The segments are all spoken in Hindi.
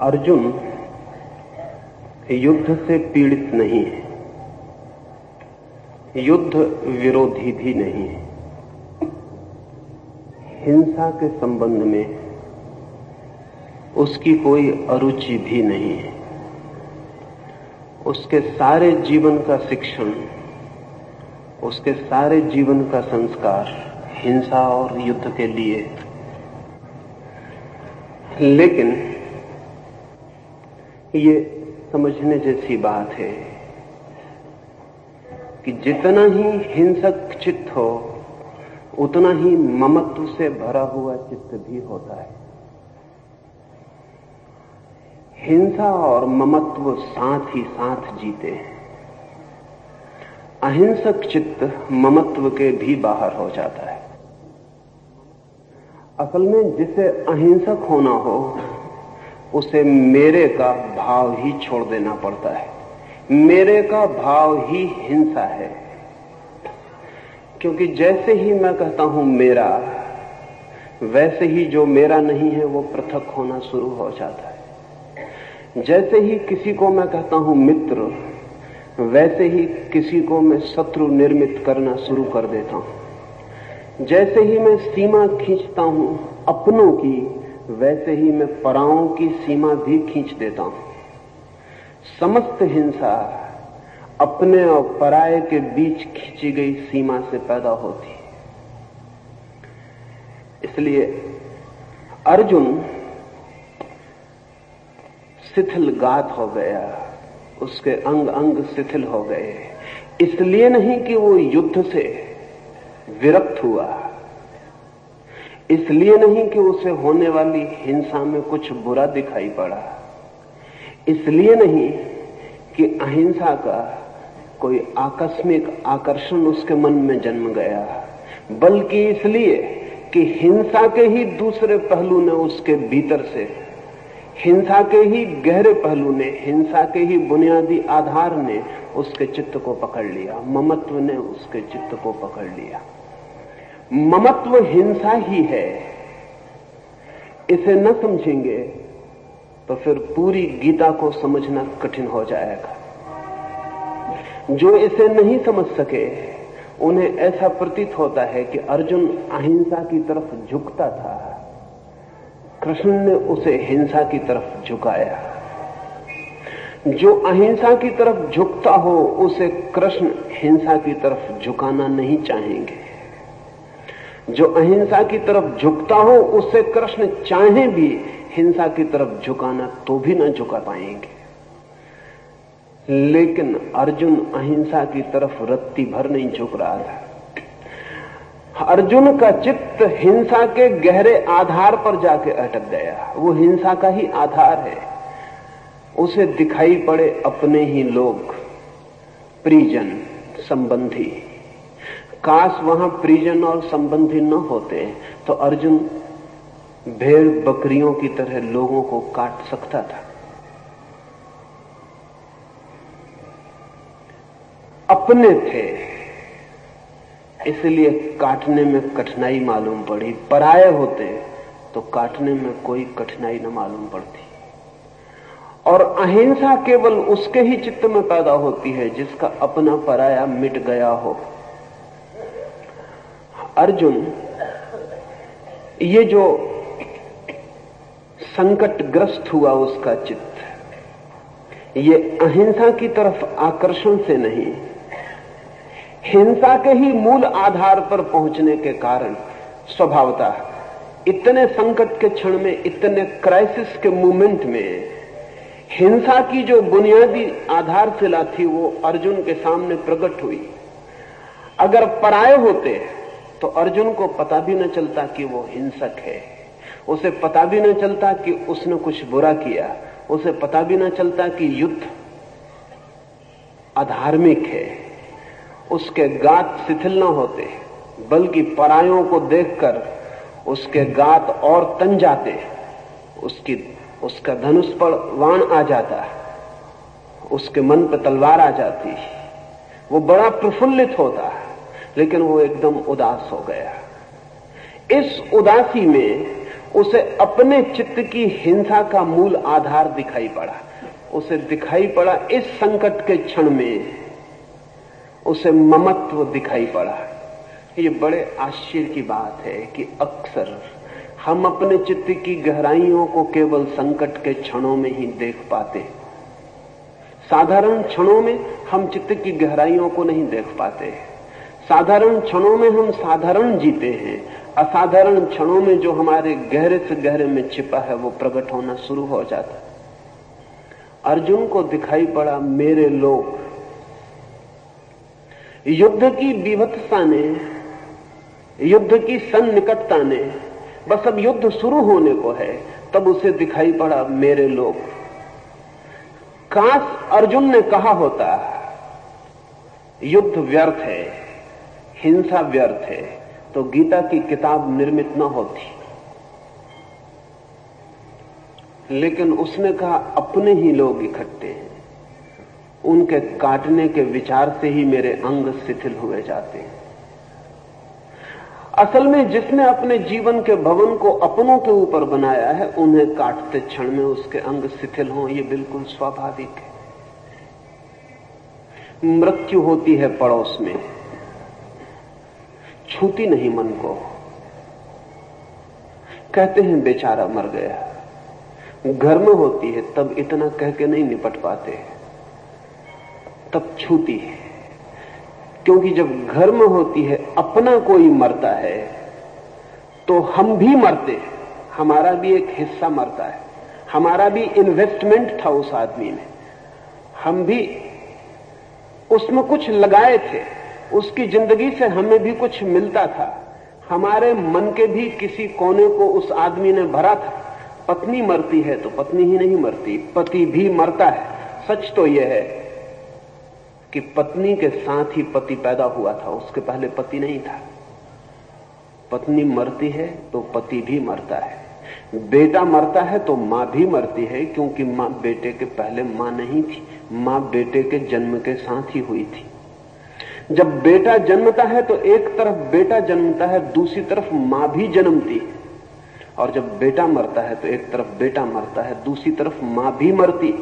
अर्जुन युद्ध से पीड़ित नहीं है, युद्ध विरोधी भी नहीं है। हिंसा के संबंध में उसकी कोई अरुचि भी नहीं है। उसके सारे जीवन का शिक्षण, उसके सारे जीवन का संस्कार हिंसा और युद्ध के लिए। लेकिन ये समझने जैसी बात है कि जितना ही हिंसक चित्त हो उतना ही ममत्व से भरा हुआ चित्त भी होता है। हिंसा और ममत्व साथ ही साथ जीते हैं। अहिंसक चित्त ममत्व के भी बाहर हो जाता है। असल में जिसे अहिंसक होना हो उसे मेरे का भाव ही छोड़ देना पड़ता है। मेरे का भाव ही हिंसा है, क्योंकि जैसे ही मैं कहता हूं मेरा, वैसे ही जो मेरा नहीं है वो पृथक होना शुरू हो जाता है। जैसे ही किसी को मैं कहता हूं मित्र, वैसे ही किसी को मैं शत्रु निर्मित करना शुरू कर देता हूं। जैसे ही मैं सीमा खींचता हूं अपनों की, वैसे ही मैं पराओं की सीमा भी खींच देता हूं। समस्त हिंसा अपने और पराये के बीच खींची गई सीमा से पैदा होती है। इसलिए अर्जुन शिथिलगात हो गया, उसके अंग अंग शिथिल हो गए। इसलिए नहीं कि वो युद्ध से विरक्त हुआ, इसलिए नहीं कि उसे होने वाली हिंसा में कुछ बुरा दिखाई पड़ा, इसलिए नहीं कि अहिंसा का कोई आकस्मिक आकर्षण उसके मन में जन्म गया, बल्कि इसलिए कि हिंसा के ही दूसरे पहलू ने उसके भीतर से, हिंसा के ही गहरे पहलू ने, हिंसा के ही बुनियादी आधार ने उसके चित्त को पकड़ लिया। ममत्व ने उसके चित्त को पकड़ लिया। ममत्व हिंसा ही है। इसे न समझेंगे तो फिर पूरी गीता को समझना कठिन हो जाएगा। जो इसे नहीं समझ सके उन्हें ऐसा प्रतीत होता है कि अर्जुन अहिंसा की तरफ झुकता था, कृष्ण ने उसे हिंसा की तरफ झुकाया। जो अहिंसा की तरफ झुकता हो उसे कृष्ण हिंसा की तरफ झुकाना नहीं चाहेंगे। जो अहिंसा की तरफ झुकता हो उसे कृष्ण चाहे भी हिंसा की तरफ झुकाना तो भी न झुका पाएंगे। लेकिन अर्जुन अहिंसा की तरफ रत्ती भर नहीं झुक रहा था। अर्जुन का चित्त हिंसा के गहरे आधार पर जाके अटक गया। वो हिंसा का ही आधार है। उसे दिखाई पड़े अपने ही लोग, परिजन, संबंधी। काश वहां परिजन और संबंधी न होते तो अर्जुन भेड़ बकरियों की तरह लोगों को काट सकता था। अपने थे, इसलिए काटने में कठिनाई मालूम पड़ी। पराये होते तो काटने में कोई कठिनाई न मालूम पड़ती। और अहिंसा केवल उसके ही चित्त में पैदा होती है जिसका अपना पराया मिट गया हो। अर्जुन ये जो संकटग्रस्त हुआ उसका चित्त, ये अहिंसा की तरफ आकर्षण से नहीं, हिंसा के ही मूल आधार पर पहुंचने के कारण स्वभावतः इतने संकट के क्षण में, इतने क्राइसिस के मोमेंट में हिंसा की जो बुनियादी आधारशिला थी वो अर्जुन के सामने प्रकट हुई। अगर पराये होते तो अर्जुन को पता भी न चलता कि वो हिंसक है, उसे पता भी न चलता कि उसने कुछ बुरा किया, उसे पता भी न चलता कि युद्ध अधार्मिक है। उसके गात शिथिल न होते, बल्कि परायों को देखकर उसके गात और तन जाते, उसका धनुष पर वाण आ जाता, उसके मन पर तलवार आ जाती, वो बड़ा प्रफुल्लित होता, लेकिन वो एकदम उदास हो गया। इस उदासी में उसे अपने चित्त की हिंसा का मूल आधार दिखाई पड़ा। उसे दिखाई पड़ा इस संकट के क्षण में उसे ममत्व दिखाई पड़ा। ये बड़े आश्चर्य की बात है कि अक्सर हम अपने चित्त की गहराइयों को केवल संकट के क्षणों में ही देख पाते। साधारण क्षणों में हम चित्त की गहराइयों को नहीं देख पाते। साधारण क्षणों में हम साधारण जीते हैं। असाधारण क्षणों में जो हमारे गहरे से गहरे में छिपा है वो प्रकट होना शुरू हो जाता। अर्जुन को दिखाई पड़ा मेरे लोग। युद्ध की विभत्सता ने, युद्ध की सन्निकटता ने, बस अब युद्ध शुरू होने को है, तब उसे दिखाई पड़ा मेरे लोग। काश अर्जुन ने कहा होता युद्ध व्यर्थ है, हिंसा व्यर्थ है, तो गीता की किताब निर्मित न होती। लेकिन उसने कहा अपने ही लोग इकट्ठे हैं, उनके काटने के विचार से ही मेरे अंग शिथिल हुए जाते हैं। असल में जिसने अपने जीवन के भवन को अपनों के ऊपर बनाया है, उन्हें काटते क्षण में उसके अंग शिथिल हों, ये बिल्कुल स्वाभाविक है। मृत्यु होती है पड़ोस में, छूती नहीं मन को। कहते हैं बेचारा मर गया। घर में होती है तब इतना कह के नहीं निपट पाते, तब छूती है। क्योंकि जब घर में होती है, अपना कोई मरता है तो हम भी मरते हैं, हमारा भी एक हिस्सा मरता है, हमारा भी इन्वेस्टमेंट था उस आदमी में, हम भी उसमें कुछ लगाए थे, उसकी जिंदगी से हमें भी कुछ मिलता था, हमारे मन के भी किसी कोने को उस आदमी ने भरा था। पत्नी मरती है तो पत्नी ही नहीं मरती, पति भी मरता है। सच तो यह है कि पत्नी के साथ ही पति पैदा हुआ था, उसके पहले पति नहीं था। पत्नी मरती है तो पति भी मरता है, बेटा मरता है तो मां भी मरती है, क्योंकि मां बेटे के पहले मां नहीं थी, मां बेटे के जन्म के साथ ही हुई थी। जब बेटा जन्मता है तो एक तरफ बेटा जन्मता है, दूसरी तरफ मां भी जन्मती है, और जब बेटा मरता है तो एक तरफ बेटा मरता है, दूसरी तरफ मां भी मरती।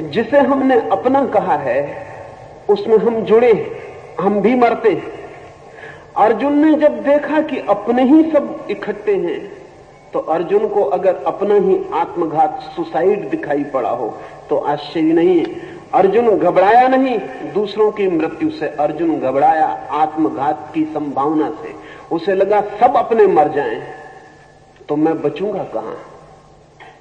जिसे हमने अपना कहा है उसमें हम जुड़े, हम भी मरते। अर्जुन ने जब देखा कि अपने ही सब इकट्ठे हैं, तो अर्जुन को अगर अपना ही आत्मघात, सुसाइड दिखाई पड़ा हो तो आश्चर्य नहीं है। अर्जुन घबराया नहीं दूसरों की मृत्यु से, अर्जुन घबराया आत्मघात की संभावना से। उसे लगा सब अपने मर जाएं तो मैं बचूंगा कहां।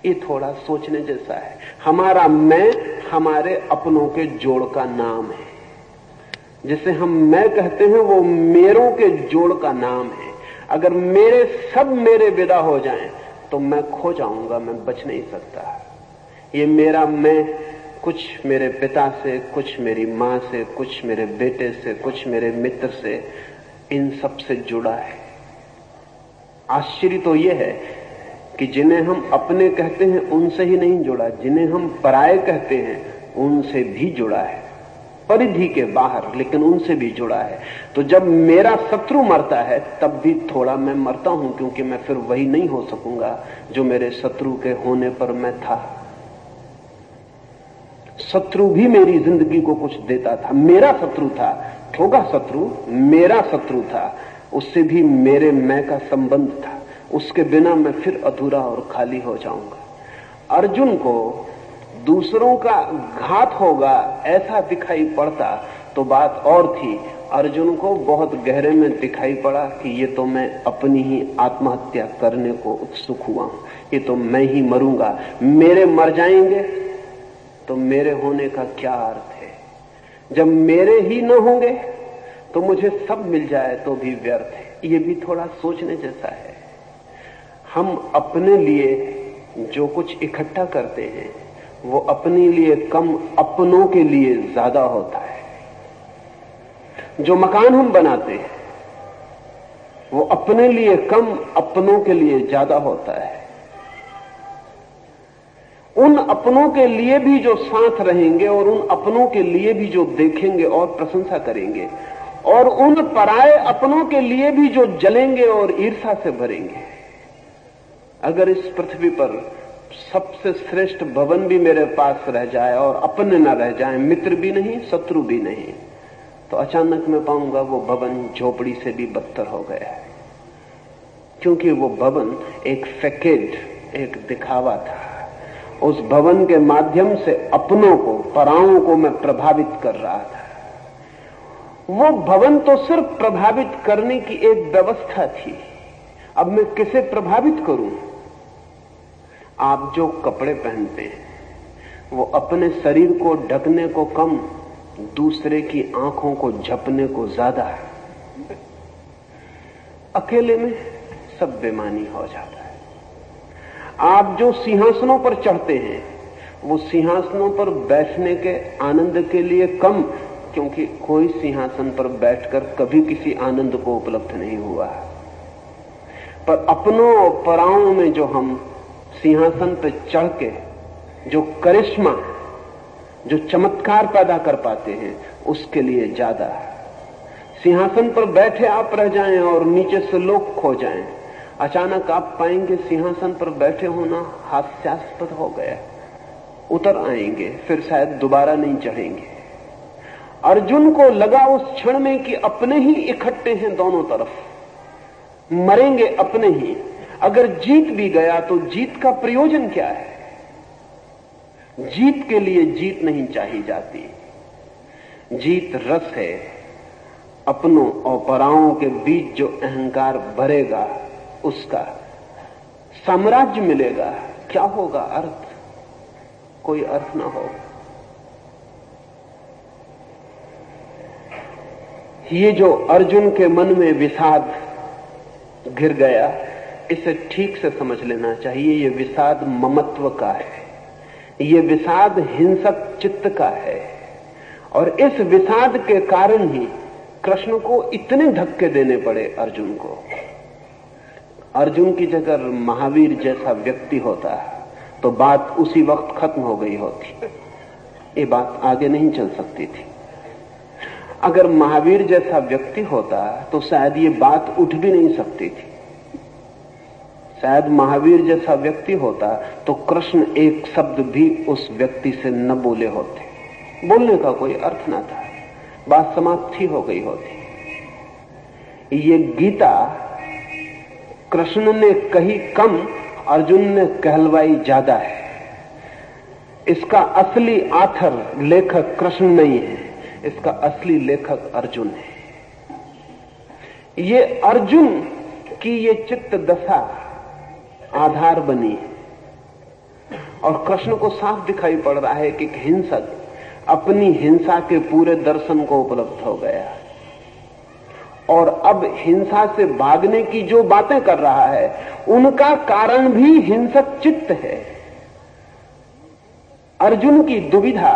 ये थोड़ा सोचने जैसा है। हमारा मैं हमारे अपनों के जोड़ का नाम है। जिसे हम मैं कहते हैं वो मेरों के जोड़ का नाम है। अगर मेरे विदा हो जाएं तो मैं खो जाऊंगा, मैं बच नहीं सकता। ये मेरा मैं कुछ मेरे पिता से, कुछ मेरी मां से, कुछ मेरे बेटे से, कुछ मेरे मित्र से, इन सब से जुड़ा है। आश्चर्य तो यह है कि जिन्हें हम अपने कहते हैं उनसे ही नहीं जुड़ा, जिन्हें हम पराये कहते हैं उनसे भी जुड़ा है, परिधि के बाहर, लेकिन उनसे भी जुड़ा है। तो जब मेरा शत्रु मरता है तब भी थोड़ा मैं मरता हूं, क्योंकि मैं फिर वही नहीं हो सकूंगा जो मेरे शत्रु के होने पर मैं था। शत्रु भी मेरी जिंदगी को कुछ देता था, मेरा शत्रु था, ठोगा शत्रु मेरा शत्रु था, उससे भी मेरे मैं का संबंध था। उसके बिना मैं फिर अधूरा और खाली हो जाऊंगा। अर्जुन को दूसरों का घात होगा ऐसा दिखाई पड़ता तो बात और थी। अर्जुन को बहुत गहरे में दिखाई पड़ा कि ये तो मैं अपनी ही आत्महत्या करने को उत्सुक हुआ हूं, ये तो मैं ही मरूंगा। मेरे मर जाएंगे तो मेरे होने का क्या अर्थ है। जब मेरे ही न होंगे तो मुझे सब मिल जाए तो भी व्यर्थ है। ये भी थोड़ा सोचने जैसा है। हम अपने लिए जो कुछ इकट्ठा करते हैं वो अपने लिए कम, अपनों के लिए ज्यादा होता है। जो मकान हम बनाते हैं वो अपने लिए कम, अपनों के लिए ज्यादा होता है। उन अपनों के लिए भी जो साथ रहेंगे और उन अपनों के लिए भी जो देखेंगे और प्रशंसा करेंगे, और उन पराये अपनों के लिए भी जो जलेंगे और ईर्ष्या से भरेंगे। अगर इस पृथ्वी पर सबसे श्रेष्ठ भवन भी मेरे पास रह जाए और अपने न रह जाए, मित्र भी नहीं शत्रु भी नहीं, तो अचानक मैं पाऊंगा वो भवन झोपड़ी से भी बदतर हो गया है। क्योंकि वो भवन एक फैकेड, एक दिखावा था। उस भवन के माध्यम से अपनों को, पराओं को मैं प्रभावित कर रहा था। वो भवन तो सिर्फ प्रभावित करने की एक व्यवस्था थी। अब मैं किसे प्रभावित करूं? आप जो कपड़े पहनते हैं वो अपने शरीर को ढकने को कम, दूसरे की आंखों को झपने को ज्यादा है। अकेले में सब बेमानी हो जाता है। आप जो सिंहासनों पर चढ़ते हैं वो सिंहासनों पर बैठने के आनंद के लिए कम, क्योंकि कोई सिंहासन पर बैठकर कभी किसी आनंद को उपलब्ध नहीं हुआ। पर अपनों और पराओं में जो हम सिंहासन पर चढ़ के जो करिश्मा, जो चमत्कार पैदा कर पाते हैं, उसके लिए ज्यादा। सिंहासन पर बैठे आप रह जाएं और नीचे से लोग खो जाएं, अचानक आप पाएंगे सिंहासन पर बैठे होना हास्यास्पद हो गया। उतर आएंगे, फिर शायद दोबारा नहीं चढ़ेंगे। अर्जुन को लगा उस क्षण में कि अपने ही इकट्ठे हैं दोनों तरफ, मरेंगे अपने ही। अगर जीत भी गया तो जीत का प्रयोजन क्या है? जीत के लिए जीत नहीं चाहिए जाती। जीत रस है। अपनों और पराओं के बीच जो अहंकार भरेगा उसका साम्राज्य मिलेगा। क्या होगा? अर्थ, कोई अर्थ ना हो। ये जो अर्जुन के मन में विषाद घिर गया, इसे ठीक से समझ लेना चाहिए। ये विषाद ममत्व का है, ये विषाद हिंसक चित्त का है। और इस विषाद के कारण ही कृष्ण को इतने धक्के देने पड़े अर्जुन को। अर्जुन की जगह महावीर जैसा व्यक्ति होता तो बात उसी वक्त खत्म हो गई होती, ये बात आगे नहीं चल सकती थी। अगर महावीर जैसा व्यक्ति होता तो शायद ये बात उठ भी नहीं सकती थी। शायद महावीर जैसा व्यक्ति होता तो कृष्ण एक शब्द भी उस व्यक्ति से न बोले होते, बोलने का कोई अर्थ ना था, बात समाप्ति हो गई होती। ये गीता कृष्ण ने कही कम, अर्जुन ने कहलवाई ज्यादा है। इसका असली आथर, लेखक कृष्ण नहीं है, इसका असली लेखक अर्जुन है। ये अर्जुन की ये चित्त दशा आधार बनी और कृष्ण को साफ दिखाई पड़ रहा है कि हिंसक अपनी हिंसा के पूरे दर्शन को उपलब्ध हो गया और अब हिंसा से भागने की जो बातें कर रहा है उनका कारण भी हिंसक चित्त है। अर्जुन की दुविधा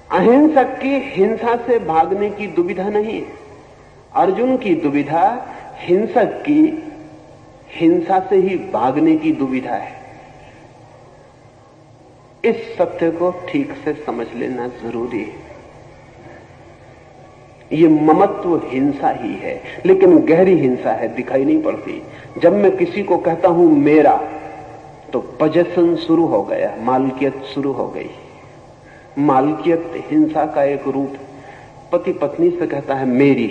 अहिंसक की हिंसा से भागने की दुविधा नहीं है। अर्जुन की दुविधा हिंसक की हिंसा से ही भागने की दुविधा है। इस सत्य को ठीक से समझ लेना जरूरी है। ये ममत्व हिंसा ही है, लेकिन गहरी हिंसा है, दिखाई नहीं पड़ती। जब मैं किसी को कहता हूं मेरा, तो पजेशन शुरू हो गया, मालकियत शुरू हो गई। मालकियत हिंसा का एक रूप। पति पत्नी से कहता है मेरी,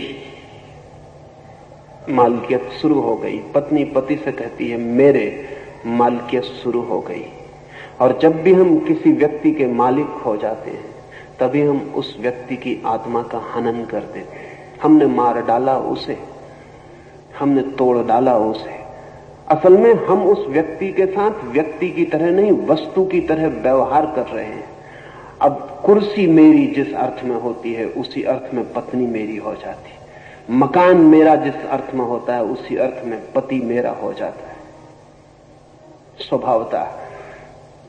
मालकियत शुरू हो गई। पत्नी पति से कहती है मेरे, मालकियत शुरू हो गई। और जब भी हम किसी व्यक्ति के मालिक हो जाते हैं तभी हम उस व्यक्ति की आत्मा का हनन कर देते हैं। हमने मार डाला उसे, हमने तोड़ डाला उसे। असल में हम उस व्यक्ति के साथ व्यक्ति की तरह नहीं, वस्तु की तरह व्यवहार कर रहे हैं। अब कुर्सी मेरी जिस अर्थ में होती है उसी अर्थ में पत्नी मेरी हो जाती है। मकान मेरा जिस अर्थ में होता है उसी अर्थ में पति मेरा हो जाता है स्वभावतः।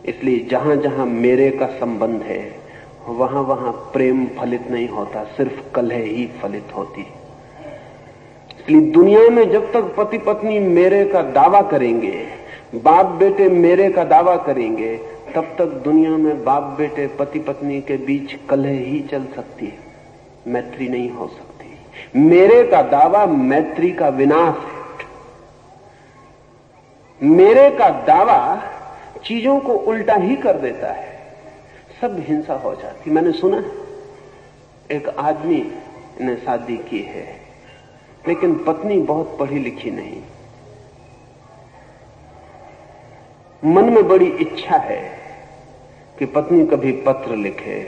इसलिए जहां जहां मेरे का संबंध है वहां वहां प्रेम फलित नहीं होता, सिर्फ कलह ही फलित होती है। इसलिए दुनिया में जब तक पति पत्नी मेरे का दावा करेंगे, बाप बेटे मेरे का दावा करेंगे, तब तक दुनिया में बाप बेटे पति पत्नी के बीच कलह ही चल सकती है, मैत्री नहीं हो सकती। मेरे का दावा मैत्री का विनाश है। मेरे का दावा चीजों को उल्टा ही कर देता है, सब हिंसा हो जाती। मैंने सुना एक आदमी ने शादी की है, लेकिन पत्नी बहुत पढ़ी लिखी नहीं। मन में बड़ी इच्छा है कि पत्नी कभी पत्र लिखे।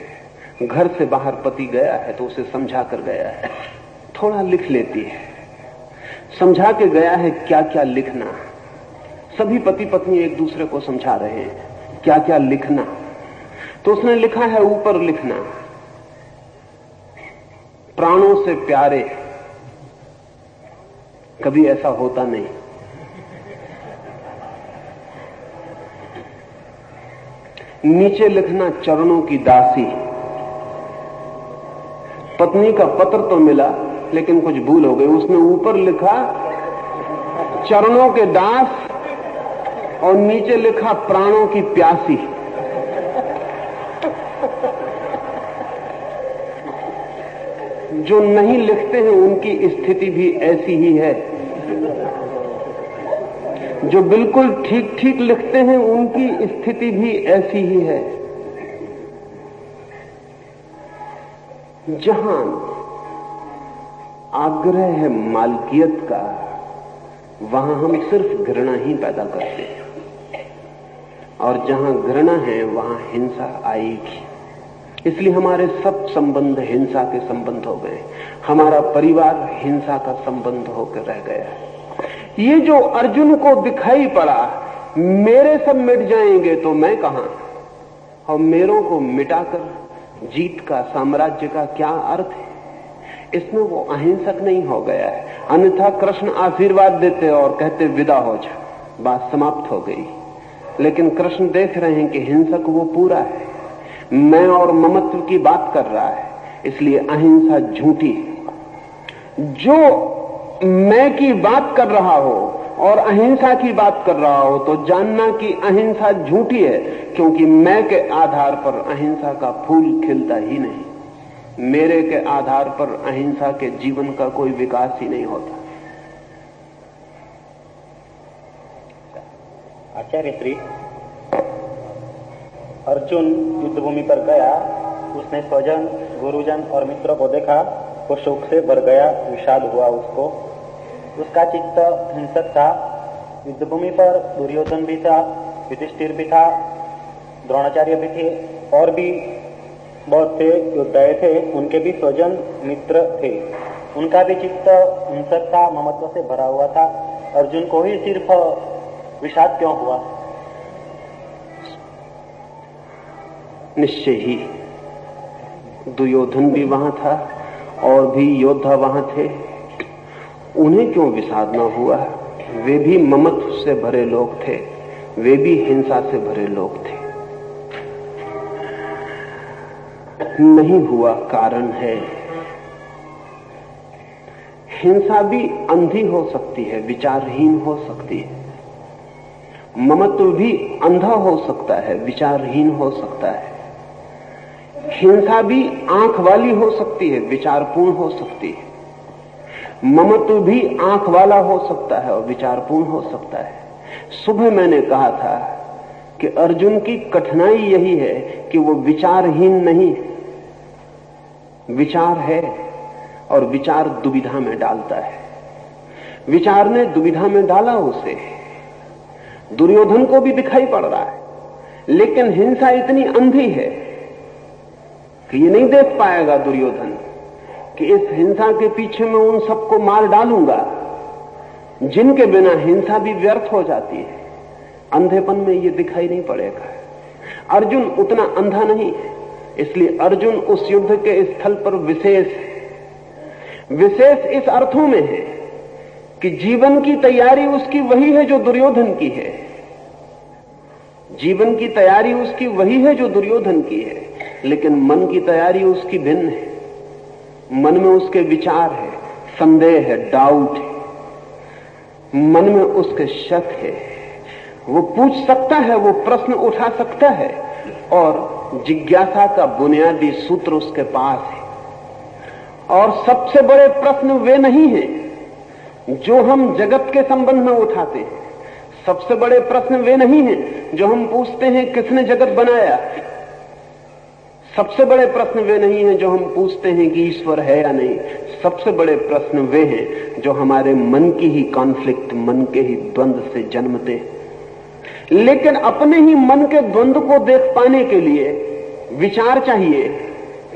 घर से बाहर पति गया है तो उसे समझा कर गया है, थोड़ा लिख लेती है। समझा के गया है क्या क्या लिखना। सभी पति पत्नी एक दूसरे को समझा रहे हैं क्या क्या लिखना। तो उसने लिखा है ऊपर लिखना, प्राणों से प्यारे। कभी ऐसा होता नहीं। नीचे लिखना, चरणों की दासी। पत्नी का पत्र तो मिला लेकिन कुछ भूल हो गई। उसने ऊपर लिखा चरणों के दास और नीचे लिखा प्राणों की प्यासी। जो नहीं लिखते हैं उनकी स्थिति भी ऐसी ही है, जो बिल्कुल ठीक ठीक लिखते हैं उनकी स्थिति भी ऐसी ही है। जहां आग्रह है मालकियत का, वहां हम सिर्फ घृणा ही पैदा करते हैं, और जहां घृणा है वहां हिंसा आएगी। इसलिए हमारे सब संबंध हिंसा के संबंध हो गए। हमारा परिवार हिंसा का संबंध होकर रह गया। ये जो अर्जुन को दिखाई पड़ा, मेरे सब मिट जाएंगे तो मैं कहां, और मेरों को मिटाकर जीत का, साम्राज्य का क्या अर्थ है। इसमें वो अहिंसक नहीं हो गया है। अन्यथा कृष्ण आशीर्वाद देते और कहते विदा हो जा, बात समाप्त हो गई। लेकिन कृष्ण देख रहे हैं कि हिंसक वो पूरा है, मैं और ममत्व की बात कर रहा है, इसलिए अहिंसा झूठी। जो मैं की बात कर रहा हो और अहिंसा की बात कर रहा हो तो जानना कि अहिंसा झूठी है, क्योंकि मैं के आधार पर अहिंसा का फूल खिलता ही नहीं। मेरे के आधार पर अहिंसा के जीवन का कोई विकास ही नहीं होता। आचार्य श्री, अर्जुन युद्ध भूमि पर गया, उसने स्वजन, गुरुजन और मित्रों को देखा, वो शोक से भर गया, विषाद हुआ उसको। उसका चित्त हिंसक था। युद्ध भूमि पर दुर्योधन भी था, युधिष्ठिर भी था, द्रोणाचार्य भी थे, और भी बहुत से योद्धाएं थे। उनके भी स्वजन मित्र थे। उनका भी चित्त हिंसक था, ममत्व से भरा हुआ था। अर्जुन को ही सिर्फ विषाद क्यों हुआ? निश्चय ही दुर्योधन भी वहां था और भी योद्धा वहां थे, उन्हें क्यों विषाद न हुआ? वे भी ममत्व से भरे लोग थे, वे भी हिंसा से भरे लोग थे। नहीं हुआ कारण है, हिंसा भी अंधी हो सकती है, विचारहीन हो सकती है। ममत्व भी अंधा हो सकता है, विचारहीन हो सकता है। हिंसा भी आंख वाली हो सकती है, विचारपूर्ण हो सकती है। ममत्व भी आंख वाला हो सकता है और विचारपूर्ण हो सकता है। सुबह मैंने कहा था कि अर्जुन की कठिनाई यही है कि वो विचारहीन नहीं, विचार है और विचार दुविधा में डालता है। विचार ने दुविधा में डाला उसे। दुर्योधन को भी दिखाई पड़ रहा है, लेकिन हिंसा इतनी अंधी है कि ये नहीं देख पाएगा दुर्योधन कि इस हिंसा के पीछे मैं उन सबको मार डालूंगा जिनके बिना हिंसा भी व्यर्थ हो जाती है। अंधेपन में ये दिखाई नहीं पड़ेगा। अर्जुन उतना अंधा नहीं है, इसलिए अर्जुन उस युद्ध के स्थल पर विशेष इस अर्थों में है कि जीवन की तैयारी उसकी वही है जो दुर्योधन की है। जीवन की तैयारी उसकी वही है जो दुर्योधन की है, लेकिन मन की तैयारी उसकी भिन्न है। मन में उसके विचार है, संदेह है, डाउट है, मन में उसके शक है। वो पूछ सकता है, वो प्रश्न उठा सकता है, और जिज्ञासा का बुनियादी सूत्र उसके पास है। और सबसे बड़े प्रश्न वे नहीं हैं जो हम जगत के संबंध में उठाते हैं। सबसे बड़े प्रश्न वे नहीं हैं जो हम पूछते हैं किसने जगत बनाया। सबसे बड़े प्रश्न वे नहीं हैं जो हम पूछते हैं कि ईश्वर है या नहीं। सबसे बड़े प्रश्न वे हैं जो हमारे मन की ही कॉन्फ्लिक्ट, मन के ही द्वंद्व से जन्मते हैं। लेकिन अपने ही मन के द्वंद्व को देख पाने के लिए विचार चाहिए,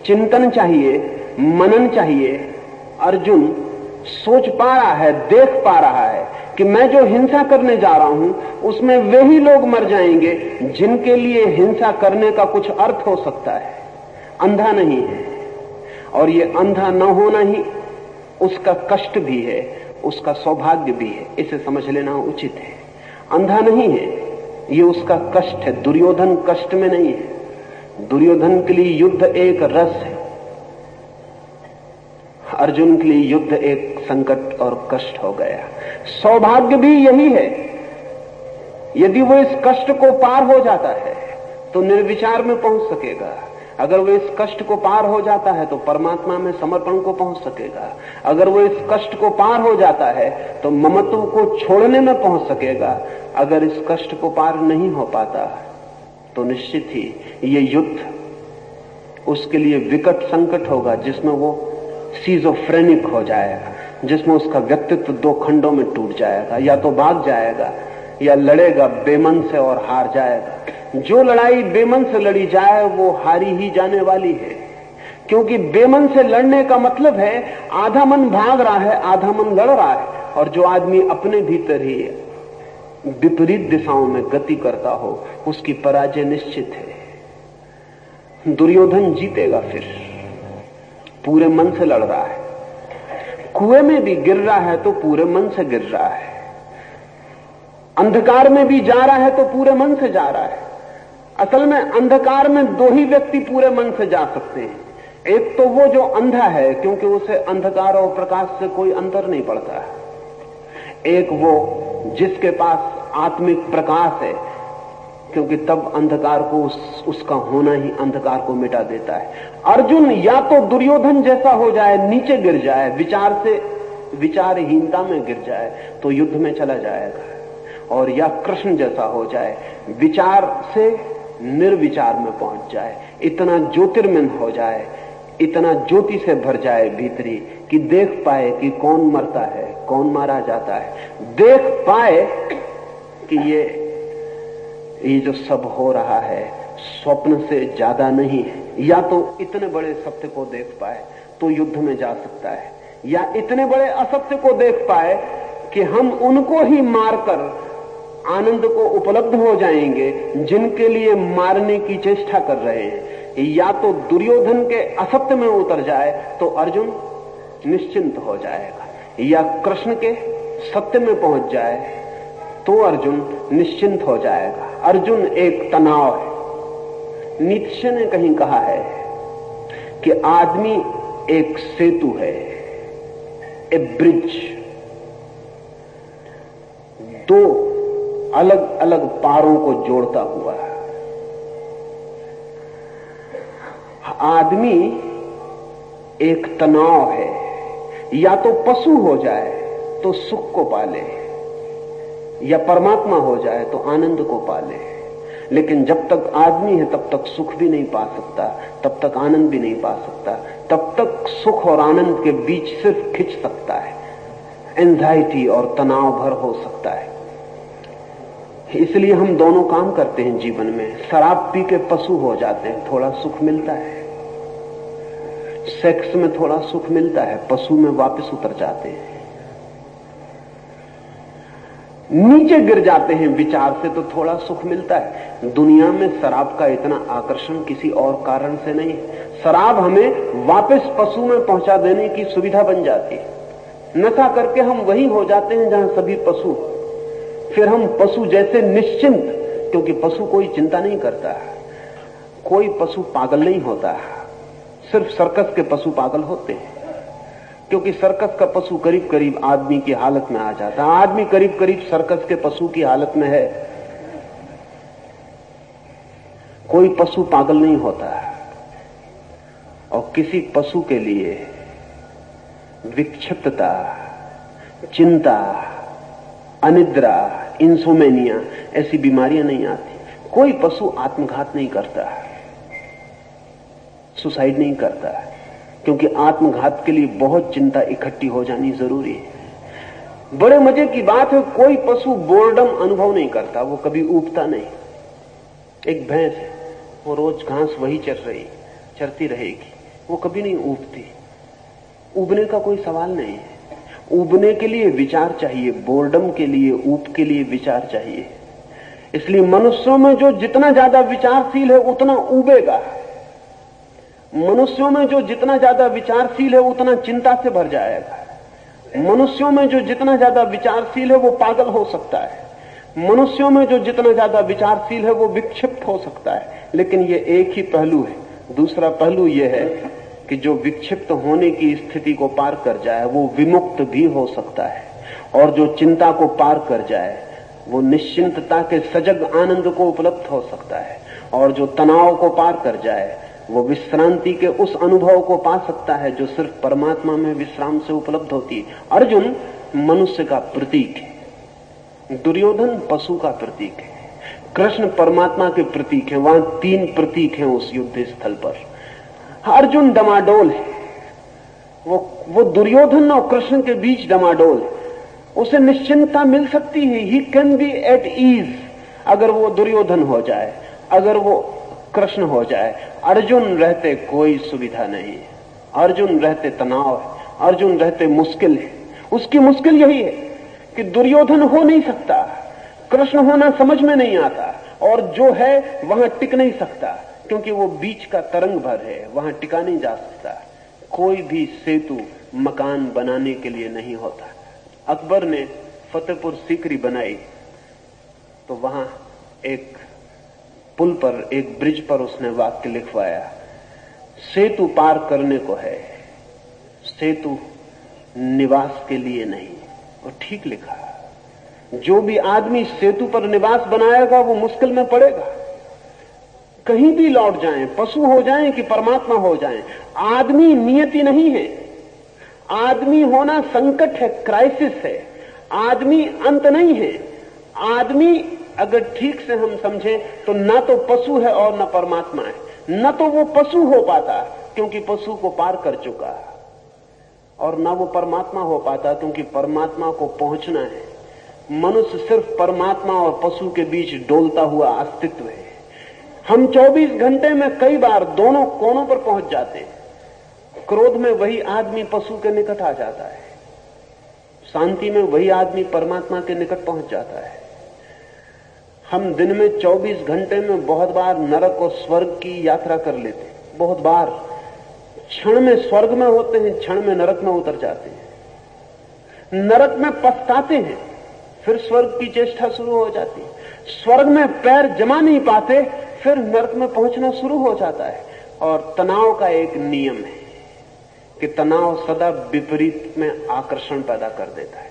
चिंतन चाहिए, मनन चाहिए। अर्जुन सोच पा रहा है, देख पा रहा है कि मैं जो हिंसा करने जा रहा हूं उसमें वे ही लोग मर जाएंगे जिनके लिए हिंसा करने का कुछ अर्थ हो सकता है। अंधा नहीं है, और ये अंधा न होना ही उसका कष्ट भी है, उसका सौभाग्य भी है। इसे समझ लेना उचित है। अंधा नहीं है, ये उसका कष्ट है। दुर्योधन कष्ट में नहीं है। दुर्योधन के लिए युद्ध एक रस है, अर्जुन के लिए युद्ध एक संकट और कष्ट हो गया। सौभाग्य भी यही है, यदि वो इस कष्ट को पार हो जाता है तो निर्विचार में पहुंच सकेगा। अगर वो इस कष्ट को पार हो जाता है तो परमात्मा में समर्पण को पहुंच सकेगा। अगर वो इस कष्ट को पार हो जाता है तो ममत्व को छोड़ने में पहुंच सकेगा। अगर इस कष्ट को पार नहीं हो पाता तो निश्चित ही ये युद्ध उसके लिए विकट संकट होगा, जिसमें वो सीजोफ्रेनिक हो जाएगा, जिसमें उसका व्यक्तित्व दो खंडों में टूट जाएगा। या तो भाग जाएगा या लड़ेगा बेमन से और हार जाएगा। जो लड़ाई बेमन से लड़ी जाए वो हारी ही जाने वाली है, क्योंकि बेमन से लड़ने का मतलब है आधा मन भाग रहा है, आधा मन लड़ रहा है। और जो आदमी अपने भीतर ही विपरीत दिशाओं में गति करता हो उसकी पराजय निश्चित है। दुर्योधन जीतेगा, फिर पूरे मन से लड़ रहा है। कुएं में भी गिर रहा है तो पूरे मन से गिर रहा है। अंधकार में भी जा रहा है तो पूरे मन से जा रहा है। असल में अंधकार में दो ही व्यक्ति पूरे मन से जा सकते हैं। एक तो वो जो अंधा है, क्योंकि उसे अंधकार और प्रकाश से कोई अंतर नहीं पड़ता है। एक वो जिसके पास आत्मिक प्रकाश है, क्योंकि तब अंधकार को उसका होना ही अंधकार को मिटा देता है। अर्जुन या तो दुर्योधन जैसा हो जाए, नीचे गिर जाए, विचार से विचारहीनता में गिर जाए तो युद्ध में चला जाएगा, और या कृष्ण जैसा हो जाए, विचार से निर्विचार में पहुंच जाए, इतना ज्योतिर्मय हो जाए, इतना ज्योति से भर जाए भीतरी कि देख पाए कि कौन मरता है, कौन मारा जाता है। देख पाए कि ये जो सब हो रहा है स्वप्न से ज्यादा नहीं है। या तो इतने बड़े सत्य को देख पाए तो युद्ध में जा सकता है, या इतने बड़े असत्य को देख पाए कि हम उनको ही मारकर आनंद को उपलब्ध हो जाएंगे जिनके लिए मारने की चेष्टा कर रहे हैं। या तो दुर्योधन के असत्य में उतर जाए तो अर्जुन निश्चिंत हो जाएगा, या कृष्ण के सत्य में पहुंच जाए तो अर्जुन निश्चिंत हो जाएगा। अर्जुन एक तनाव है। नीत्शे ने कहीं कहा है कि आदमी एक सेतु है, ए ब्रिज। दो अलग अलग पारों को जोड़ता हुआ। आदमी एक तनाव है, या तो पशु हो जाए तो सुख को पाले, या परमात्मा हो जाए तो आनंद को पाले। लेकिन जब तक आदमी है तब तक सुख भी नहीं पा सकता, तब तक आनंद भी नहीं पा सकता। तब तक सुख और आनंद के बीच सिर्फ खिंच सकता है, एंजाइटी और तनाव भर हो सकता है। इसलिए हम दोनों काम करते हैं जीवन में। शराब पी के पशु हो जाते हैं, थोड़ा सुख मिलता है, सेक्स में थोड़ा सुख मिलता है, पशु में वापस उतर जाते हैं, नीचे गिर जाते हैं विचार से तो थोड़ा सुख मिलता है। दुनिया में शराब का इतना आकर्षण किसी और कारण से नहीं। शराब हमें वापस पशु में पहुंचा देने की सुविधा बन जाती है। नशा करके हम वही हो जाते हैं जहां सभी पशु, फिर हम पशु जैसे निश्चिंत, क्योंकि पशु कोई चिंता नहीं करता, कोई पशु पागल नहीं होता। सिर्फ सर्कस के पशु पागल होते हैं, क्योंकि सर्कस का पशु करीब करीब आदमी की हालत में आ जाता है। आदमी करीब करीब सर्कस के पशु की हालत में है। कोई पशु पागल नहीं होता, और किसी पशु के लिए विक्षिप्तता, चिंता, अनिद्रा, इंसोमेनिया, ऐसी बीमारियां नहीं आती। कोई पशु आत्मघात नहीं करता, सुसाइड नहीं करता, क्योंकि आत्मघात के लिए बहुत चिंता इकट्ठी हो जानी जरूरी है। बड़े मजे की बात है, कोई पशु बोर्डम अनुभव नहीं करता, वो कभी ऊबता नहीं। एक भैंस है, वो रोज घास वही चरती रहेगी, वो कभी नहीं ऊबती। ऊबने का कोई सवाल नहीं है। ऊबने के लिए विचार चाहिए, बोर्डम के लिए, ऊब के लिए विचार चाहिए। इसलिए मनुष्यों में जो जितना ज्यादा विचारशील है उतना ऊबेगा, मनुष्यों में जो जितना ज्यादा विचारशील है उतना चिंता से भर जाएगा, मनुष्यों में जो जितना ज्यादा विचारशील है वो पागल हो सकता है, मनुष्यों में जो जितना ज्यादा विचारशील है वो विक्षिप्त हो सकता है। लेकिन ये एक ही पहलू है। दूसरा पहलू ये है कि जो विक्षिप्त होने की स्थिति को पार कर जाए वो विमुक्त भी हो सकता है, और जो चिंता को पार कर जाए वो निश्चिंतता के सजग आनंद को उपलब्ध हो सकता है, और जो तनाव को पार कर जाए वो विश्रांति के उस अनुभव को पा सकता है जो सिर्फ परमात्मा में विश्राम से उपलब्ध होती है। अर्जुन मनुष्य का प्रतीक है, दुर्योधन पशु का प्रतीक है, कृष्ण परमात्मा के प्रतीक है। वहां 3 प्रतीक हैं उस युद्ध स्थल पर। अर्जुन डमाडोल है, वो दुर्योधन और कृष्ण के बीच डमाडोल है। उसे निश्चिंतता मिल सकती है, he can be at ease. अगर वो दुर्योधन हो जाए, अगर वो कृष्ण हो जाए, अर्जुन रहते कोई सुविधा नहीं है, अर्जुन रहते तनाव है, अर्जुन रहते मुश्किल है। उसकी मुश्किल यही है कि दुर्योधन हो नहीं सकता, कृष्ण होना समझ में नहीं आता, और जो है वहां टिक नहीं सकता, क्योंकि वो बीच का तरंग भर है, वहां टिका नहीं जा सकता। कोई भी सेतु मकान बनाने के लिए नहीं होता। अकबर ने फतेहपुर सीकरी बनाई तो वहां एक पुल पर, एक ब्रिज पर उसने वाक्य लिखवाया, सेतु पार करने को है, सेतु निवास के लिए नहीं। और ठीक लिखा। जो भी आदमी सेतु पर निवास बनाएगा वो मुश्किल में पड़ेगा। कहीं भी लौट जाएं, पशु हो जाएं कि परमात्मा हो जाएं, आदमी नियति नहीं है। आदमी होना संकट है, क्राइसिस है। आदमी अंत नहीं है। आदमी अगर ठीक से हम समझें तो ना तो पशु है और ना परमात्मा है। न तो वो पशु हो पाता क्योंकि पशु को पार कर चुका, और ना वो परमात्मा हो पाता क्योंकि परमात्मा को पहुंचना है। मनुष्य सिर्फ परमात्मा और पशु के बीच डोलता हुआ अस्तित्व है। हम 24 घंटे में कई बार दोनों कोनों पर पहुंच जाते हैं। क्रोध में वही आदमी पशु के निकट आ जाता है, शांति में वही आदमी परमात्मा के निकट पहुंच जाता है। हम दिन में 24 घंटे में बहुत बार नरक और स्वर्ग की यात्रा कर लेते हैं। बहुत बार क्षण में स्वर्ग में होते हैं, क्षण में नरक में उतर जाते हैं। नरक में पछताते हैं, फिर स्वर्ग की चेष्टा शुरू हो जाती है। स्वर्ग में पैर जमा नहीं पाते, फिर नरक में पहुंचना शुरू हो जाता है। और तनाव का एक नियम है कि तनाव सदा विपरीत में आकर्षण पैदा कर देता है।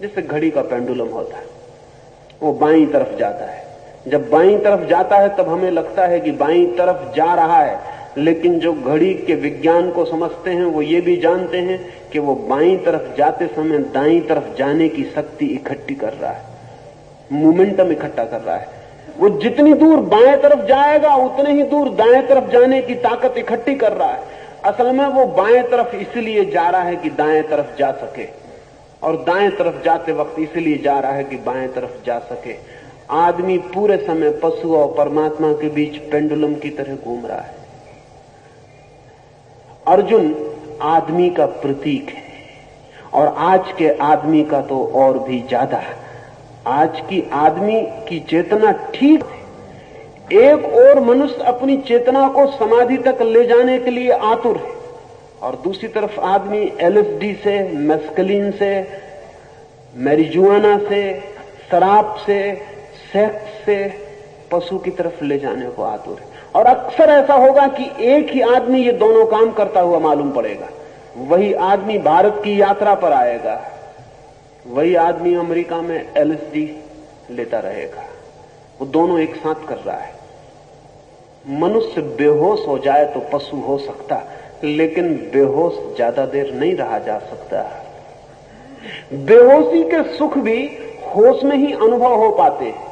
जैसे घड़ी का पेंडुलम होता है, वो बाईं तरफ जाता है। जब बाईं तरफ जाता है तब हमें लगता है कि बाईं तरफ जा रहा है, लेकिन जो घड़ी के विज्ञान को समझते हैं वो ये भी जानते हैं कि वो बाईं तरफ जाते समय दाईं तरफ जाने की शक्ति इकट्ठी कर रहा है, मोमेंटम इकट्ठा कर रहा है। वो जितनी दूर बाएं तरफ जाएगा उतने ही दूर दाएं तरफ जाने की ताकत इकट्ठी कर रहा है। असल में वो बाएं तरफ इसलिए जा रहा है कि दाएं तरफ जा सके, और दाएं तरफ जाते वक्त इसलिए जा रहा है कि बाएं तरफ जा सके। आदमी पूरे समय पशु और परमात्मा के बीच पेंडुलम की तरह घूम रहा है। अर्जुन आदमी का प्रतीक है, और आज के आदमी का तो और भी ज्यादा। आज की आदमी की चेतना ठीक है। एक और मनुष्य अपनी चेतना को समाधि तक ले जाने के लिए आतुर है, और दूसरी तरफ आदमी एलएसडी से, मेस्कलिन से, मैरिजुआना से, शराब से, सेक्स से पशु की तरफ ले जाने को आतुर है। और अक्सर ऐसा होगा कि एक ही आदमी ये दोनों काम करता हुआ मालूम पड़ेगा। वही आदमी भारत की यात्रा पर आएगा, वही आदमी अमेरिका में एलएसडी लेता रहेगा। वो दोनों एक साथ कर रहा है। मनुष्य बेहोश हो जाए तो पशु हो सकता, लेकिन बेहोश ज्यादा देर नहीं रहा जा सकता। बेहोशी के सुख भी होश में ही अनुभव हो पाते हैं।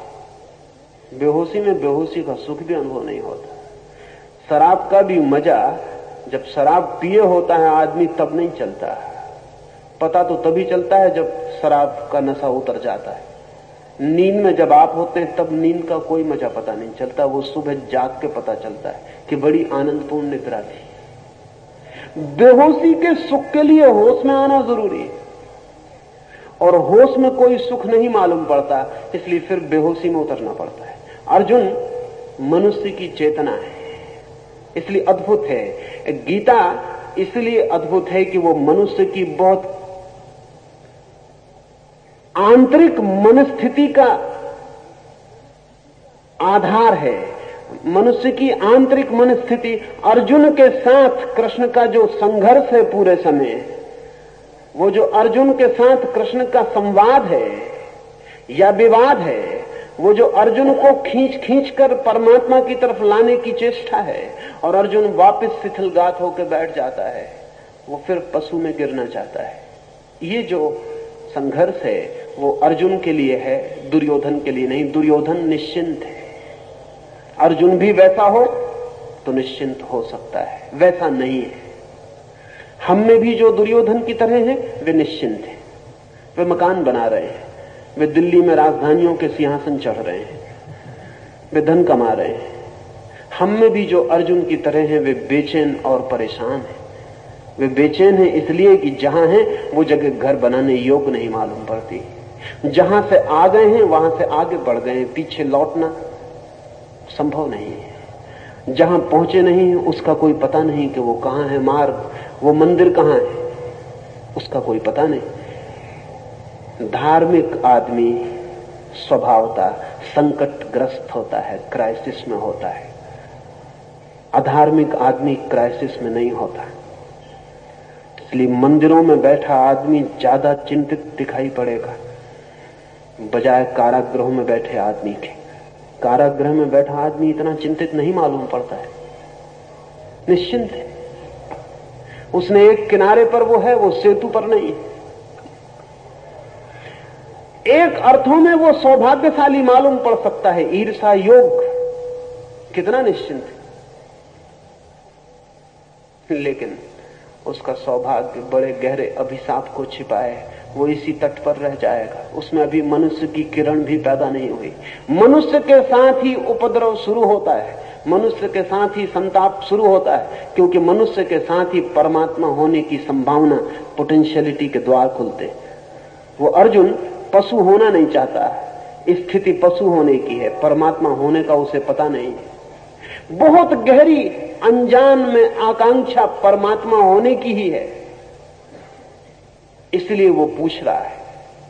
बेहोशी में बेहोशी का सुख भी अनुभव नहीं होता। शराब का भी मजा जब शराब पिए होता है आदमी तब नहीं चलता, पता तो तभी चलता है जब शराब का नशा उतर जाता है। नींद में जब आप होते हैं तब नींद का कोई मजा पता नहीं चलता, वो सुबह जाग के पता चलता है कि बड़ी आनंदपूर्ण निद्रा थी। बेहोशी के सुख के लिए होश में आना जरूरी है, और होश में कोई सुख नहीं मालूम पड़ता, इसलिए फिर बेहोशी में उतरना पड़ता है। अर्जुन मनुष्य की चेतना है, इसलिए अद्भुत है। गीता इसलिए अद्भुत है कि वो मनुष्य की बहुत आंतरिक मनस्थिति का आधार है। मनुष्य की आंतरिक मनस्थिति, अर्जुन के साथ कृष्ण का जो संघर्ष है पूरे समय, वो जो अर्जुन के साथ कृष्ण का संवाद है या विवाद है, वो जो अर्जुन को खींच खींच कर परमात्मा की तरफ लाने की चेष्टा है, और अर्जुन वापस शिथिलगात होकर बैठ जाता है, वो फिर पशु में गिरना चाहता है। ये जो संघर्ष है वो अर्जुन के लिए है, दुर्योधन के लिए नहीं। दुर्योधन निश्चिंत है, अर्जुन भी वैसा हो तो निश्चिंत हो सकता है, वैसा नहीं है। हम में भी जो दुर्योधन की तरह हैं वे निश्चिंत हैं, वे मकान बना रहे हैं, वे दिल्ली में राजधानियों के सिंहासन चढ़ रहे हैं, वे धन कमा रहे हैं। हम में भी जो अर्जुन की तरह हैं वे बेचैन और परेशान हैं। वे बेचैन हैं इसलिए कि जहां हैं वो जगह घर बनाने योग्य नहीं मालूम पड़ती। जहां से आ गए हैं वहां से आगे बढ़ गए हैं, पीछे लौटना संभव नहीं है। जहां पहुंचे नहीं है उसका कोई पता नहीं कि वो कहां है मार्ग, वो मंदिर कहां है उसका कोई पता नहीं। धार्मिक आदमी स्वभावतः संकटग्रस्त होता है, क्राइसिस में होता है। अधार्मिक आदमी क्राइसिस में नहीं होता। इसलिए मंदिरों में बैठा आदमी ज्यादा चिंतित दिखाई पड़ेगा बजाय कारागृहों में बैठे आदमी के। कारागृह में बैठा आदमी इतना चिंतित नहीं मालूम पड़ता है, निश्चिंत है। उसने एक किनारे पर वो है, वो सेतु पर नहीं। एक अर्थों में वो सौभाग्यशाली मालूम पड़ सकता है, ईर्षा योग कितना निश्चिंत है, लेकिन उसका सौभाग्य बड़े गहरे अभिशाप को छिपाए, वो इसी तट पर रह जाएगा। उसमें अभी मनुष्य की किरण भी पैदा नहीं हुई। मनुष्य के साथ ही उपद्रव शुरू होता है, मनुष्य के साथ ही संताप शुरू होता है, क्योंकि मनुष्य के साथ ही परमात्मा होने की संभावना, पोटेंशियलिटी के द्वार खुलते। वो अर्जुन पशु होना नहीं चाहता, स्थिति पशु होने की है, परमात्मा होने का उसे पता नहीं है। बहुत गहरी अनजान में आकांक्षा परमात्मा होने की ही है, इसलिए वो पूछ रहा है,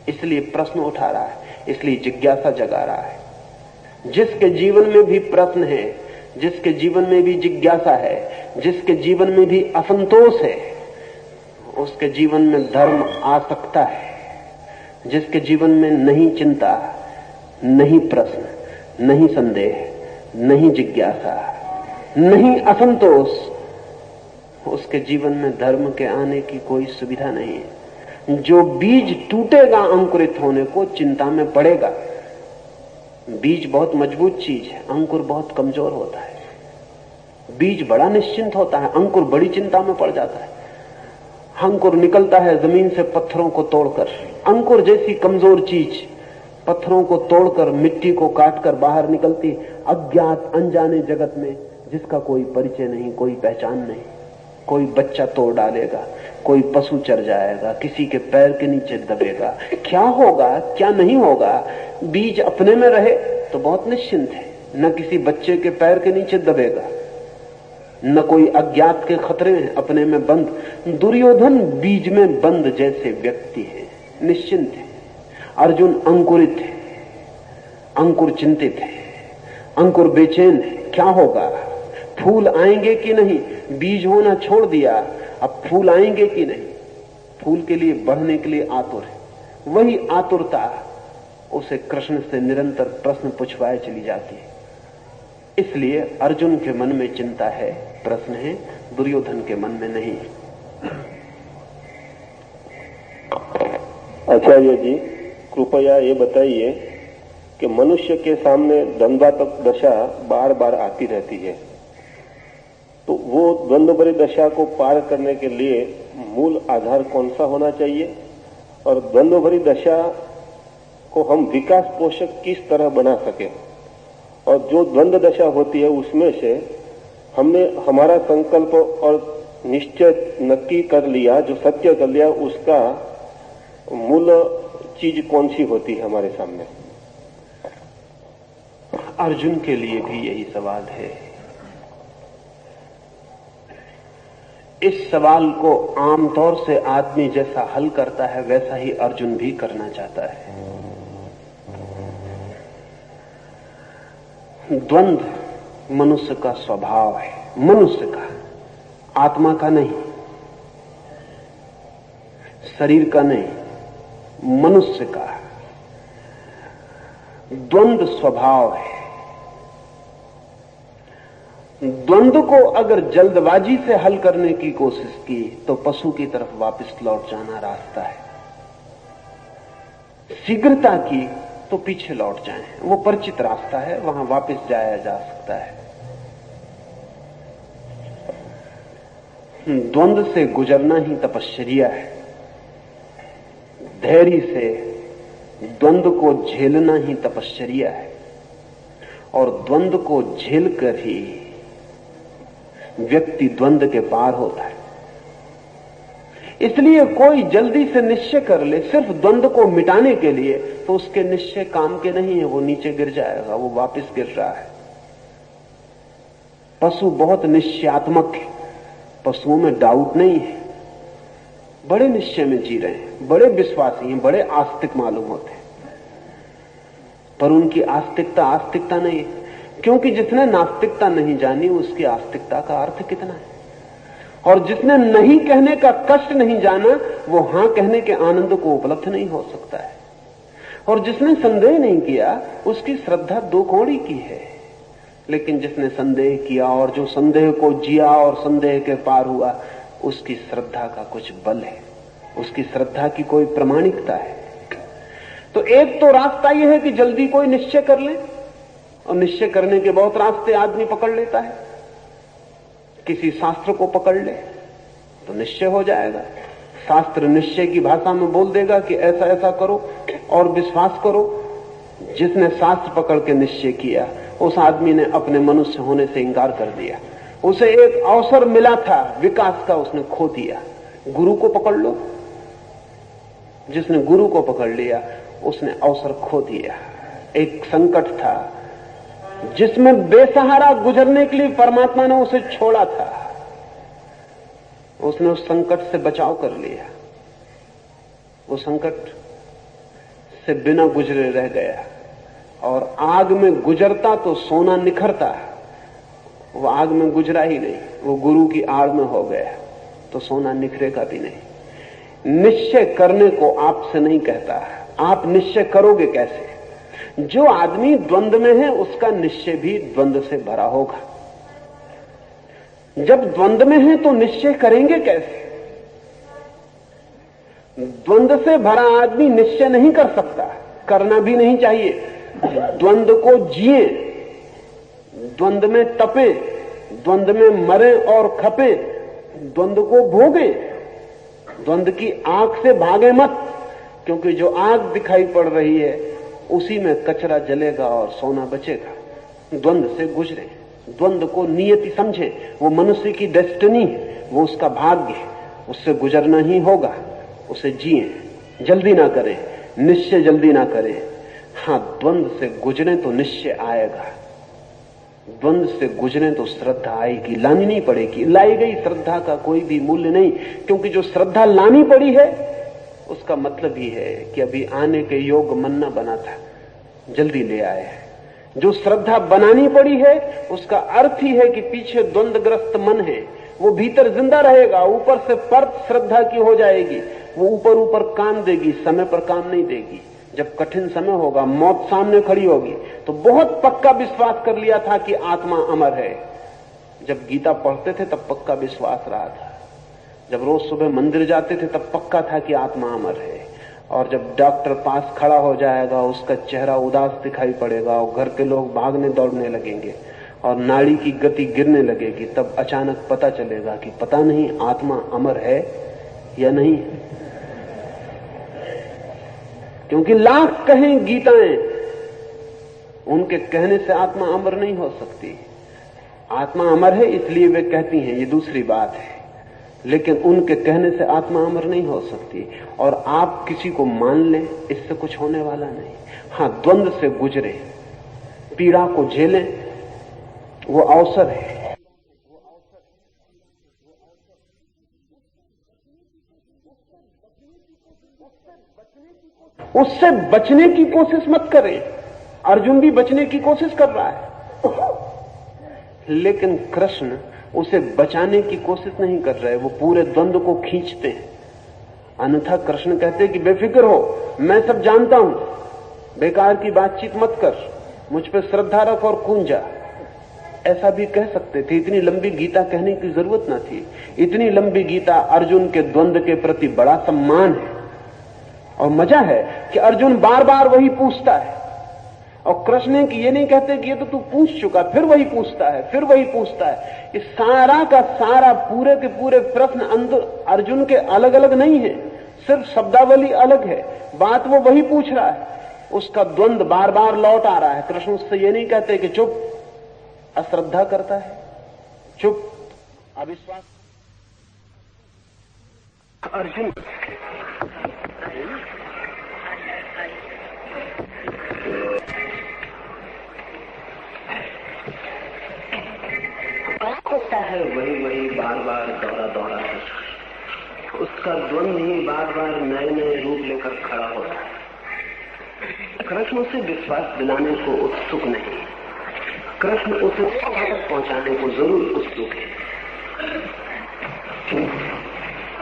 इसलिए प्रश्न उठा रहा है, इसलिए जिज्ञासा जगा रहा है। जिसके जीवन में भी प्रश्न है, जिसके जीवन में भी जिज्ञासा है, जिसके जीवन में भी असंतोष है, उसके जीवन में धर्म आ सकता है। जिसके जीवन में नहीं चिंता, नहीं प्रश्न, नहीं संदेह, नहीं जिज्ञासा, नहीं असंतोष, उसके जीवन में धर्म के आने की कोई सुविधा नहीं है। जो बीज टूटेगा अंकुरित होने को, चिंता में पड़ेगा। बीज बहुत मजबूत चीज है, अंकुर बहुत कमजोर होता है। बीज बड़ा निश्चिंत होता है, अंकुर बड़ी चिंता में पड़ जाता है। अंकुर निकलता है जमीन से पत्थरों को तोड़कर। अंकुर जैसी कमजोर चीज पत्थरों को तोड़कर, मिट्टी को काटकर बाहर निकलती अज्ञात अनजाने जगत में, जिसका कोई परिचय नहीं, कोई पहचान नहीं। कोई बच्चा तोड़ डालेगा, कोई पशु चर जाएगा, किसी के पैर के नीचे दबेगा। क्या होगा क्या नहीं होगा, बीज अपने में रहे तो बहुत निश्चिंत है, न किसी बच्चे के पैर के नीचे दबेगा, न कोई अज्ञात के खतरे हैं, अपने में बंद। दुर्योधन बीज में बंद जैसे व्यक्ति है, निश्चिंत है। अर्जुन अंकुरित है, अंकुर चिंतित है, अंकुर बेचैन है। क्या होगा, फूल आएंगे कि नहीं? बीज होना छोड़ दिया, अब फूल आएंगे कि नहीं? फूल के लिए बढ़ने के लिए आतुर है। वही आतुरता उसे कृष्ण से निरंतर प्रश्न पूछवाए चली जाती है। इसलिए अर्जुन के मन में चिंता है, प्रश्न है, दुर्योधन के मन में नहीं। आचार्य जी, कृपया ये बताइए कि मनुष्य के सामने द्वंद्वात्मक दशा बार बार आती रहती है, तो वो द्वंद्व भरी दशा को पार करने के लिए मूल आधार कौन सा होना चाहिए, और द्वंद्व भरी दशा को हम विकास पोषक किस तरह बना सके, और जो द्वंद्व दशा होती है उसमें से हमने हमारा संकल्प और निश्चय नक्की कर लिया, जो सत्य कर लिया, उसका मूल चीज कौन सी होती है हमारे सामने। अर्जुन के लिए भी यही सवाल है। इस सवाल को आमतौर से आदमी जैसा हल करता है वैसा ही अर्जुन भी करना चाहता है। द्वंद्व मनुष्य का स्वभाव है, मनुष्य का, आत्मा का नहीं, शरीर का नहीं, मनुष्य का द्वंद्व स्वभाव है। द्वंद्व को अगर जल्दबाजी से हल करने की कोशिश की तो पशु की तरफ वापस लौट जाना रास्ता है। शीघ्रता की तो पीछे लौट जाएं, वो परिचित रास्ता है, वहां वापस जाया जा सकता है। द्वंद्व से गुजरना ही तपश्चर्या है। धैर्य से द्वंद्व को झेलना ही तपश्चर्या है, और द्वंद्व को झेलकर ही व्यक्ति द्वंद्व के पार होता है। इसलिए कोई जल्दी से निश्चय कर ले सिर्फ द्वंद्व को मिटाने के लिए, तो उसके निश्चय काम के नहीं है, वो नीचे गिर जाएगा, वो वापस गिर रहा है। पशु बहुत निश्चयात्मक है, पशुओं में डाउट नहीं है, बड़े निश्चय में जी रहे हैं, बड़े विश्वासी हैं, बड़े आस्तिक मालूम होते हैं, पर उनकी आस्तिकता आस्तिकता नहीं है, क्योंकि जिसने नास्तिकता नहीं जानी उसकी आस्तिकता का अर्थ कितना है। और जिसने नहीं कहने का कष्ट नहीं जाना वो हां कहने के आनंद को उपलब्ध नहीं हो सकता है। और जिसने संदेह नहीं किया उसकी श्रद्धा दो कौड़ी की है। लेकिन जिसने संदेह किया और जो संदेह को जिया और संदेह के पार हुआ, उसकी श्रद्धा का कुछ बल है, उसकी श्रद्धा की कोई प्रामाणिकता है। तो एक तो रास्ता यह है कि जल्दी कोई निश्चय कर ले, और निश्चय करने के बहुत रास्ते आदमी पकड़ लेता है। किसी शास्त्र को पकड़ ले तो निश्चय हो जाएगा, शास्त्र निश्चय की भाषा में बोल देगा कि ऐसा ऐसा करो और विश्वास करो। जिसने शास्त्र पकड़ के निश्चय किया उस आदमी ने अपने मनुष्य होने से इंकार कर दिया। उसे एक अवसर मिला था विकास का, उसने खो दिया। गुरु को पकड़ लो, जिसने गुरु को पकड़ लिया उसने अवसर खो दिया। एक संकट था जिसमें बेसहारा गुजरने के लिए परमात्मा ने उसे छोड़ा था, उसने उस संकट से बचाव कर लिया। वो संकट से बिना गुजरे रह गया, और आग में गुजरता तो सोना निखरता, वो आग में गुजरा ही नहीं, वो गुरु की आड़ में हो गया तो सोना निखरेगा भी नहीं। निश्चय करने को आपसे नहीं कहता, आप निश्चय करोगे कैसे? जो आदमी द्वंद्व में है उसका निश्चय भी द्वंद्व से भरा होगा। जब द्वंद्व में है तो निश्चय करेंगे कैसे? द्वंद्व से भरा आदमी निश्चय नहीं कर सकता, करना भी नहीं चाहिए। द्वंद्व को जिए, द्वंद्व में तपे, द्वंद्व में मरे और खपे, द्वंद्व को भोगे, द्वंद्व की आग से भागे मत, क्योंकि जो आग दिखाई पड़ रही है उसी में कचरा जलेगा और सोना बचेगा। द्वंद्व से गुजरे, द्वंद्व को नियति समझे, वो मनुष्य की डेस्टिनी है, वो उसका भाग्य है, उससे गुजरना ही होगा, उसे जिए, जल्दी ना करें, निश्चय जल्दी ना करें। हाँ, द्वंद्व से गुजरे तो निश्चय आएगा, द्वंद्व से गुजरे तो श्रद्धा आएगी, लानी नहीं पड़ेगी। लाई गई श्रद्धा का कोई भी मूल्य नहीं, क्योंकि जो श्रद्धा लानी पड़ी है उसका मतलब ही है कि अभी आने के योग मन न बना था, जल्दी ले आए। जो श्रद्धा बनानी पड़ी है उसका अर्थ ही है कि पीछे द्वंद्वग्रस्त मन है, वो भीतर जिंदा रहेगा, ऊपर से परत श्रद्धा की हो जाएगी, वो ऊपर ऊपर काम देगी, समय पर काम नहीं देगी। जब कठिन समय होगा, मौत सामने खड़ी होगी, तो बहुत पक्का विश्वास कर लिया था कि आत्मा अमर है। जब गीता पढ़ते थे तब पक्का विश्वास रहा था, जब रोज सुबह मंदिर जाते थे तब पक्का था कि आत्मा अमर है। और जब डॉक्टर पास खड़ा हो जाएगा उसका चेहरा उदास दिखाई पड़ेगा और घर के लोग भागने दौड़ने लगेंगे और नाड़ी की गति गिरने लगेगी, तब अचानक पता चलेगा कि पता नहीं आत्मा अमर है या नहीं। क्योंकि लाख कहें गीताएं, उनके कहने से आत्मा अमर नहीं हो सकती। आत्मा अमर है इसलिए वे कहती हैं, ये दूसरी बात है, लेकिन उनके कहने से आत्मा अमर नहीं हो सकती। और आप किसी को मान लें, इससे कुछ होने वाला नहीं। हां, द्वंद्व से गुजरे, पीड़ा को झेलें, वो अवसर है। उससे बचने की कोशिश मत करें। अर्जुन भी बचने की कोशिश कर रहा है, लेकिन कृष्ण उसे बचाने की कोशिश नहीं कर रहे, वो पूरे द्वंद्व को खींचते हैं। अन्यथा कृष्ण कहते कि बेफिक्र हो, मैं सब जानता हूं, बेकार की बातचीत मत कर, मुझ पे श्रद्धा रख और कूद जा। ऐसा भी कह सकते थे, इतनी लंबी गीता कहने की जरूरत न थी। इतनी लंबी गीता अर्जुन के द्वंद्व के प्रति बड़ा सम्मान है। और मजा है कि अर्जुन बार बार वही पूछता है, और कृष्ण की ये नहीं कहते कि ये तो तू पूछ चुका, फिर वही पूछता है, फिर वही पूछता है। इस सारा का सारा पूरे के पूरे प्रश्न अंदर अर्जुन के अलग अलग नहीं है, सिर्फ शब्दावली अलग है, बात वो वही पूछ रहा है। उसका द्वंद्व बार बार लौट आ रहा है। कृष्ण उससे ये नहीं कहते कि चुप, अश्रद्धा करता है, चुप, अविश्वास। अर्जुन होता है, वही बार बार दौड़ा है। उसका द्वंद्व ही बार बार नए नए रूप लेकर खड़ा हो रहा है। कृष्ण उसे विश्वास दिलाने को उत्सुक नहीं, कृष्ण उसे तक पहुंचाने को जरूर उत्सुक है।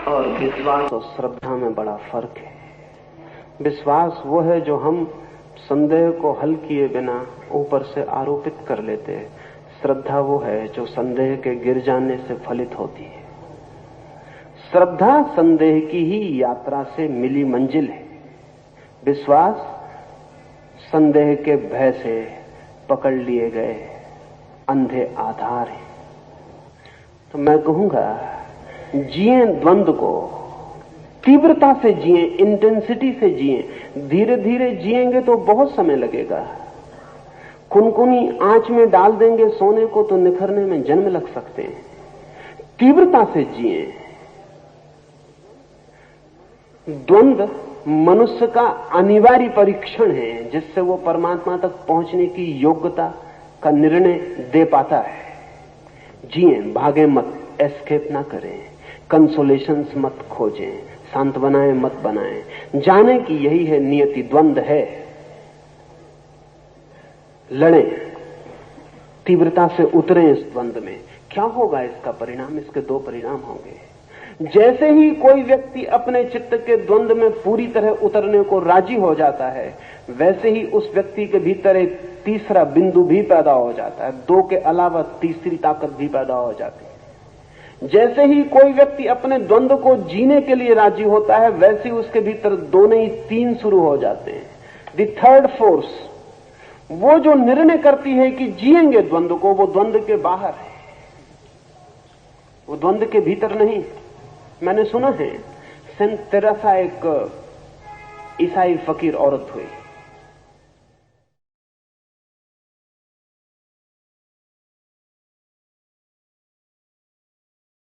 और विश्वास और श्रद्धा में बड़ा फर्क है। विश्वास वो है जो हम संदेह को हल किए बिना ऊपर से आरोपित कर लेते हैं। श्रद्धा वो है जो संदेह के गिर जाने से फलित होती है। श्रद्धा संदेह की ही यात्रा से मिली मंजिल है। विश्वास संदेह के भय से पकड़ लिए गए अंधे आधार है। तो मैं कहूंगा, जिए द्वंद्व को, तीव्रता से जिए, इंटेंसिटी से जिए। धीरे धीरे जिएंगे तो बहुत समय लगेगा। कुनकुनी आंच में डाल देंगे सोने को तो निखरने में जन्म लग सकते हैं। तीव्रता से जिए। द्वंद्व मनुष्य का अनिवार्य परीक्षण है, जिससे वो परमात्मा तक पहुंचने की योग्यता का निर्णय दे पाता है। जिए, भागे मत, एस्केप ना करें, कंसोलेशंस मत खोजें, सांत्वनाएं मत बनाएं। जाने कि यही है नियति, द्वंद्व है। लड़ें, तीव्रता से उतरें इस द्वंद्व में। क्या होगा इसका परिणाम? इसके दो परिणाम होंगे। जैसे ही कोई व्यक्ति अपने चित्त के द्वंद्व में पूरी तरह उतरने को राजी हो जाता है, वैसे ही उस व्यक्ति के भीतर एक तीसरा बिंदु भी पैदा हो जाता है। दो के अलावा तीसरी ताकत भी पैदा हो जाती है। जैसे ही कोई व्यक्ति अपने द्वंद्व को जीने के लिए राजी होता है, वैसे ही उसके भीतर दो नहीं तीन शुरू हो जाते हैं। द थर्ड फोर्स, वो जो निर्णय करती है कि जिएंगे द्वंद्व को, वो द्वंद्व के बाहर है, वो द्वंद्व के भीतर नहीं। मैंने सुना है सेंट तेरेसा एक ईसाई फकीर औरत हुई।